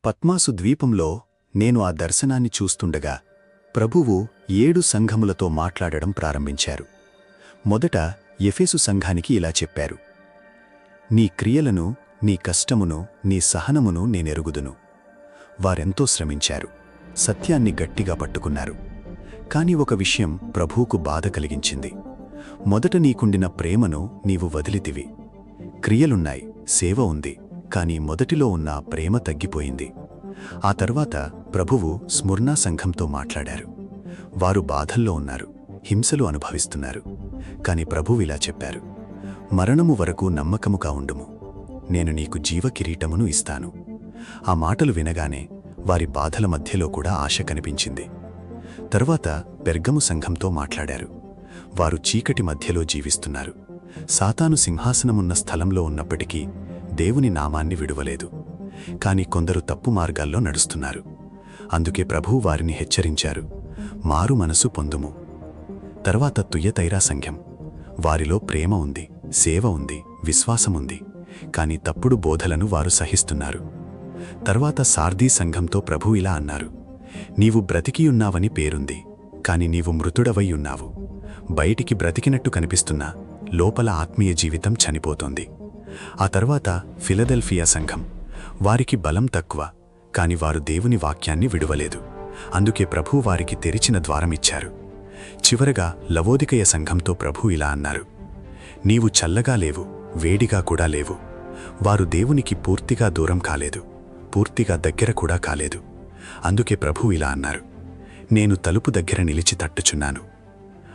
పద్మాసు ద్వీపంలో నేను ఆ దర్శనాన్ని చూస్తుండగా ప్రభువు 7 సంఘములతో మాట్లాడడం ప్రారంభించారు. మొదట ఎఫెసు సంఘానికి ఇలా చెప్పారు: నీ క్రియలను, నీ కష్టమును, నీ సహనమును నేనెరుగుదును. వారెంతో శ్రమించారు, సత్యాన్ని గట్టిగా పట్టుకున్నారు. కాని ఒక విషయం ప్రభువుకు బాధ కలిగించింది. మొదట నీకుండిన ప్రేమను నీవు వదిలితివి. క్రియలున్నాయి, సేవ ఉంది, కాని మొదటిలో ఉన్న ప్రేమ తగ్గిపోయింది. ఆ తర్వాత ప్రభువు స్ముర్నా సంఘంతో మాట్లాడారు. వారు బాధల్లో ఉన్నారు, హింసలు అనుభవిస్తున్నారు. కాని ప్రభువు ఇలా చెప్పారు: మరణము వరకు నమ్మకముగా ఉండుము, నేను నీకు జీవకిరీటమును ఇస్తాను. ఆ మాటలు వినగానే వారి బాధల మధ్యలో కూడా ఆశ కనిపించింది. తరువాత పెర్గము సంఘంతో మాట్లాడారు. వారు చీకటి మధ్యలో జీవిస్తున్నారు. సాతాను సింహాసనమున్న స్థలంలో ఉన్నప్పటికీ దేవుని నామాన్ని విడువలేదు. కాని కొందరు తప్పు మార్గాల్లో నడుస్తున్నారు. అందుకే ప్రభువు వారిని హెచ్చరించారు: మారు మనసు పొందుము. తర్వాత తుయతైరా సంఘం. వారిలో ప్రేమ ఉంది, సేవ ఉంది, విశ్వాసముంది, కాని తప్పుడు బోధలను వారు సహిస్తున్నారు. తర్వాత సార్దీ సంఘంతో ప్రభువు ఇలా అన్నారు: నీవు బ్రతికియున్నావని పేరుంది, కాని నీవు మృతుడవై ఉన్నావు. బయటికి బ్రతికినట్టు కనిపిస్తున్నా లోపల ఆత్మీయ జీవితం చనిపోతోంది. ఆ తర్వాత ఫిలదెల్ఫియా సంఘం. వారికి బలం తక్కువ, కాని వారు దేవుని వాక్యాన్ని విడువలేదు. అందుకే ప్రభువు వారికి తెరిచిన ద్వారమిచ్చారు. చివరగా లవోదికయ సంఘంతో ప్రభువు ఇలా అన్నారు: నీవు చల్లగా లేవు, వేడిగా కూడా లేవు. వారు దేవునికి పూర్తిగా దూరం కాలేదు, పూర్తిగా దగ్గర కూడా కాలేదు. అందుకే ప్రభువు ఇలా అన్నారు: నేను తలుపు దగ్గర నిలిచి తట్టుచున్నాను.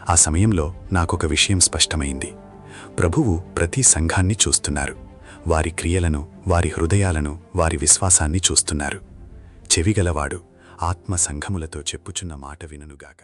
ఆ సమయంలో నాకొక విషయం స్పష్టమైంది. ప్రభువు ప్రతి సంఘాన్ని చూస్తున్నారు. వారి క్రియలను, వారి హృదయాలను, వారి విశ్వాసాన్ని చూస్తున్నారు. చెవిగలవాడు ఆత్మ సంఘములతో చెప్పుచున్న మాట వినుగాక.